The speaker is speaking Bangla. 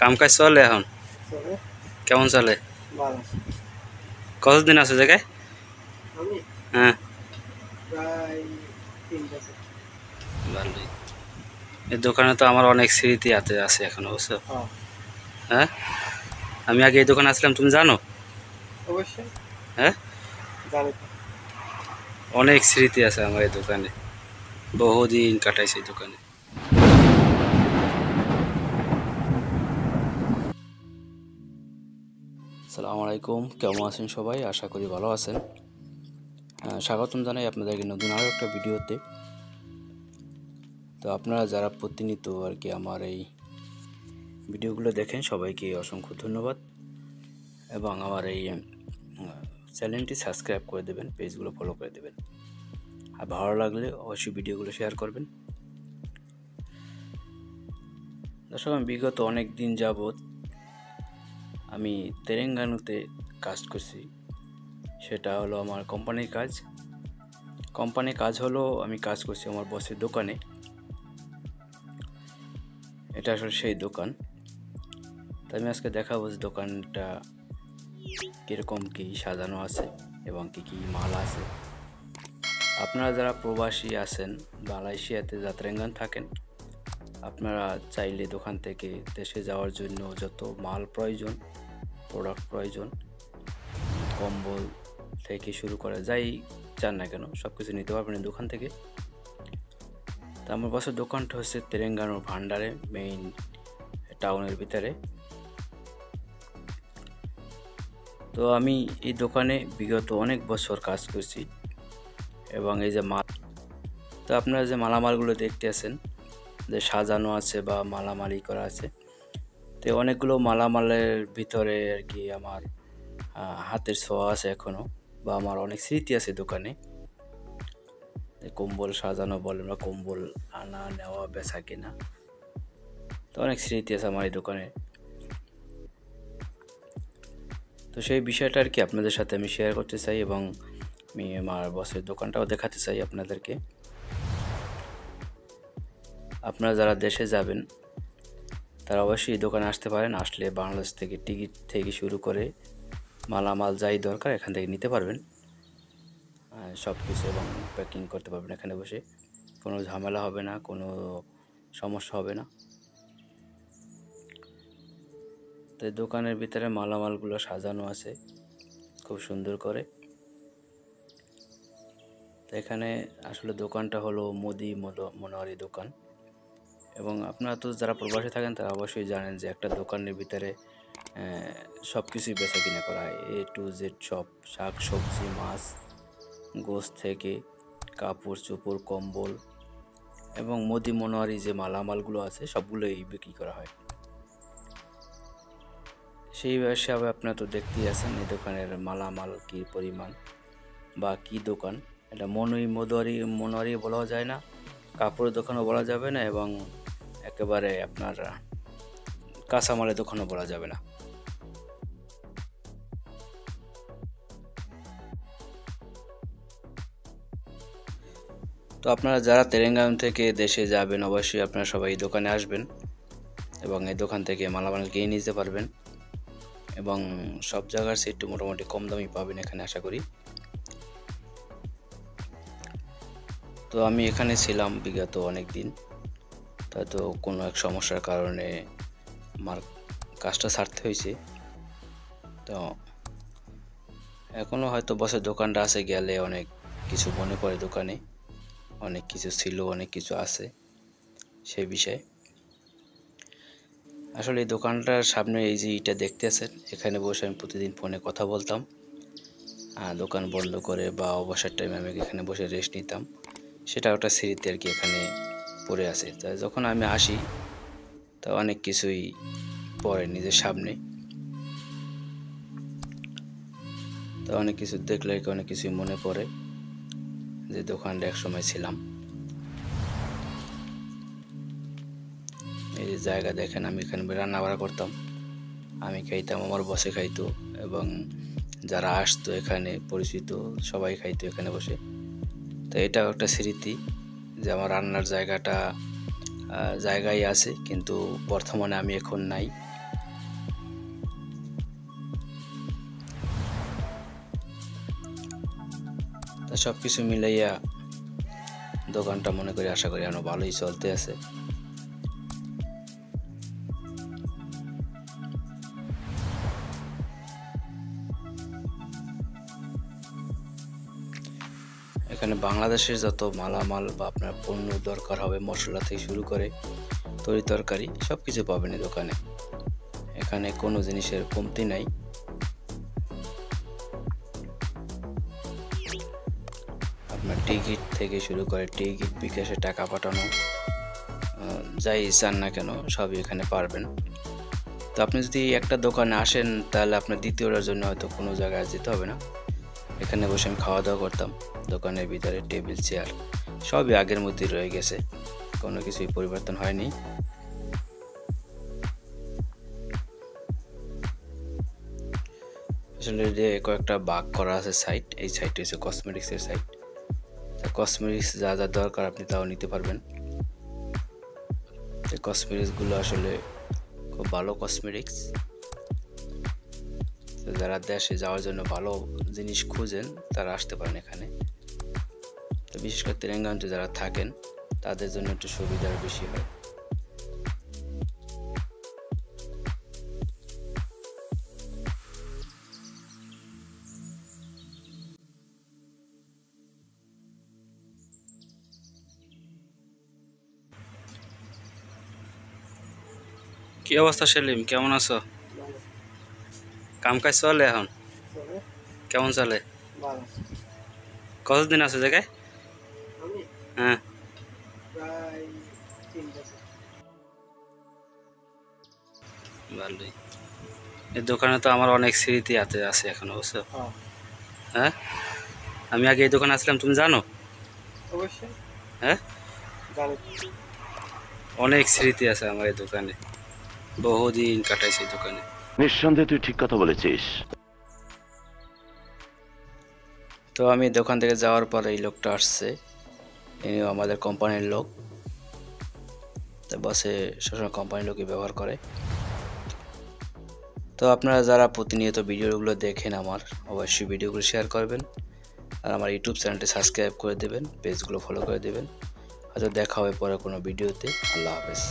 কাম কাজ চলে এখন? চলে কেমন চলে? ভালো। কতদিন আছে জায়গায়? আমি হ্যাঁ, প্রায় 3 বছর। ভালোই। এই দোকানে তো আমার অনেক স্মৃতি আছে এখনো, বুঝছো? হ্যাঁ, হ্যাঁ, আমি আগে এই দোকানে আসলাম, তুমি জানো? অবশ্যই হ্যাঁ, জানি তো। অনেক স্মৃতি আছে আমার এই দোকানে, বহুদিন কাটাইছি এই দোকানে। আসসালামু আলাইকুম, কেমন আছেন সবাই? আশা করি ভালো আছেন। স্বাগতম জানাই আপনাদেরকে নতুন আরও একটা ভিডিওতে। তো আপনারা যারা প্রতিনিয়ত আর কি আমার এই ভিডিওগুলো দেখেন, সবাইকে অসংখ্য ধন্যবাদ। এবং আমার এই চ্যানেলটি সাবস্ক্রাইব করে দেবেন, পেজগুলো ফলো করে দেবেন। আর ভালো লাগলে অবশ্যই ভিডিওগুলো শেয়ার করবেন। দর্শক, আমি বিগত অনেক দিন যাবৎ আমি তেলেঙ্গানাতে কাজ করছি। সেটা হলো আমার কোম্পানির কাজ হলো আমি কাজ করছি আমার বসের দোকানে। এটা আসলে সেই দোকান। তো আমি আজকে দেখাবো যে দোকানটা কীরকম কী সাজানো আছে এবং কী কী মাল আছে। আপনারা যারা প্রবাসী আছেন, মালয়েশিয়াতে যাত্রাঙ্গান থাকেন, আপনারা চাইলে দোকান থেকে দেশে যাওয়ার জন্য যত মাল প্রয়োজন, প্রোডাক্ট প্রয়োজন, কম্বল থেকে শুরু করে যাই চান না কেন, সব কিছু নিতে পারবেন এই দোকান থেকে। তো আমার বাসার দোকানটা হচ্ছে তেলেঙ্গানার ভান্ডারে, মেইন টাউনের ভিতরে। তো আমি এই দোকানে বিগত অনেক বছর কাজ করছি। এবং এই যে তো আপনারা যে মালামালগুলো দেখতে আছেন যে সাজানো আছে বা মালামালি করা আছে, তো অনেকগুলো মালামালের ভিতরে আর কি আমার হাতের ছোঁয়া আছে এখনও, বা আমার অনেক স্মৃতি আছে দোকানে। কম্বল সাজানো বলেন বা কম্বল আনা নেওয়া বেচা কিনা, তো অনেক স্মৃতি আছে আমার এই দোকানে। তো সেই বিষয়টা আর কি আপনাদের সাথে আমি শেয়ার করতে চাই, এবং আমি আমার বসের দোকানটাও দেখাতে চাই আপনাদেরকে। আপনারা যারা দেশে যাবেন তারা অবশ্যই এই দোকানে আসতে পারেন। আসলে বাংলাদেশ থেকে টিকিট থেকে শুরু করে মালামাল যাই দরকার এখান থেকে নিতে পারবেন, সব কিছু, এবং প্যাকিং করতে পারবেন এখানে বসে। কোনো ঝামেলা হবে না, কোনো সমস্যা হবে না। তো দোকানের ভিতরে মালামালগুলো সাজানো আছে খুব সুন্দর করে। তো এখানে আসলে দোকানটা হলো মনোহারি দোকান। এবং আপনারা তো যারা প্রবাসী থাকেন তারা অবশ্যই জানেন যে একটা দোকানের ভিতরে সব কিছুই বেচা কিনা করা হয়, A to Z সব, শাক সবজি মাছ গোশ থেকে কাপড় চোপড় কম্বল এবং মনোহারি যে মালামালগুলো আছে সবগুলোই বিক্রি করা হয়। সেই হিসাবে আপনারা তো দেখতেই আছেন এই দোকানের মালামাল কী পরিমাণ বা কী দোকান। এটা মনোহারি বলা যায় না, কাপড়ের দোকানও বলা যাবে না, এবং একেবারে আপনার কাঁচামালের দোকানও বলা যাবে না। তো আপনারা যারা তেলেঙ্গানা থেকে দেশে যাবেন অবশ্যই আপনারা সবাই এই দোকানে আসবেন এবং এই দোকান থেকে মালামাল কিনে নিতে পারবেন। এবং সব জায়গার চেয়ে একটু মোটামুটি কম দামই পাবেন এখানে, আশা করি। তো আমি এখানে ছিলাম বিগত অনেক দিন, হয়তো কোনো এক সমস্যার কারণে আমার কাজটা ছাড়তে হয়েছে। তো এখনও হয়তো বসের দোকানটা আছে, গেলে অনেক কিছু মনে পড়ে দোকানে, অনেক কিছু ছিল, অনেক কিছু আছে সেই বিষয়ে। আসলে এই দোকানটার সামনে এই যে এটা দেখতে আছেন, এখানে বসে আমি প্রতিদিন ফোনে কথা বলতাম, দোকান বন্ধ করে বা অবসর টাইমে আমি এখানে বসে রেস্ট নিতাম। সেটা একটা স্মৃতি আর কি এখানে পড়ে আছে। তাই যখন আমি আসি তা অনেক কিছুই পড়ে নিজের সামনে, তা অনেক কিছু দেখলে অনেক কিছুই মনে পড়ে যে দোকানটা একসময় ছিলাম। এই যে জায়গা দেখেন, আমি এখানে রান্না বাড়া করতাম, আমি খাইতাম, আমার বসে খাইতো, এবং যারা আসতো এখানে পরিচিত সবাই খাইতো এখানে বসে। তো এটাও একটা স্মৃতি যে আমার রান্নার জায়গায় আছে, কিন্তু বর্তমানে আমি এখন নাই। সব কিছু মিলাইয়া দোকানটা মনে করি আশা করি এখনো ভালোই চলতে আছে। এখানে বাংলাদেশের যত মালামাল বা আপনার পণ্য দরকার হবে, মশলা থেকে শুরু করে তরি তরকারি সব কিছু পাবেন এই দোকানে। এখানে কোনো জিনিসের কমতি নাই। আপনার টিকিট থেকে শুরু করে টিকিট, বিকাশে টাকা পাঠানো, যাই চান না কেন সবই এখানে পারবেন। তো আপনি যদি একটা দোকানে আসেন তাহলে আপনার দ্বিতীয়টার জন্য হয়তো কোনো জায়গায় যেতে হবে না। এখানে বসে আমি খাওয়া দাওয়া করতাম। দোকানের ভিতরে টেবিল চেয়ার সবই আগের মধ্যেই রয়ে গেছে, কোনো কিছুই পরিবর্তন হয়নি। আসলে যে কয়েকটা ভাগ করা আছে সাইট, এই সাইটটি হচ্ছে কসমেটিক্সের সাইট। কসমেটিক্স যা যা দরকার আপনি তাও নিতে পারবেন। এই কসমেটিক্সগুলো আসলে খুব ভালো কসমেটিক্স। যারা দেশে যাওয়ার জন্য ভালো জিনিস খুঁজেন তারা আসতে পারেন এখানে। তো বিশেষ করে তেলেঙ্গানাতে যারা থাকেন তাদের জন্য একটু সুবিধার বেশি হয়। কি অবস্থা সেলিম, কেমন আছো? ভালো কাম কাজ চলে এখন? চলে। কেমন চলে? ভালো। কতদিন আছে জায়গায়? আমি হ্যাঁ, প্রায় 3 বছর। ভালোই। এই দোকানে তো আমার অনেক স্মৃতি আছে এখনো, বুঝছো? হ্যাঁ, হ্যাঁ, আমি আগে এই দোকানে আসলাম, তুমি জানো? অবশ্যই হ্যাঁ, জানি। অনেক স্মৃতি আছে আমার এই দোকানে, বহুদিন কাটাইছি এই দোকানে। নিঃসন্দেহে তুই ঠিক কথা বলেছিস। তো আমি দোকান থেকে যাওয়ার পর এই লোকটা আসছে, ইনি আমাদের কোম্পানির লোক। তো বসে সবসময় কোম্পানির লোকই ব্যবহার করে। তো আপনারা যারা প্রতিনিয়ত ভিডিওগুলো দেখেন আমার, অবশ্যই ভিডিওগুলো শেয়ার করবেন আর আমার ইউটিউব চ্যানেলটি সাবস্ক্রাইব করে দেবেন, পেজগুলো ফলো করে দেবেন। হয়তো দেখা হবে পরে কোনো ভিডিওতে। আল্লাহ হাফেজ।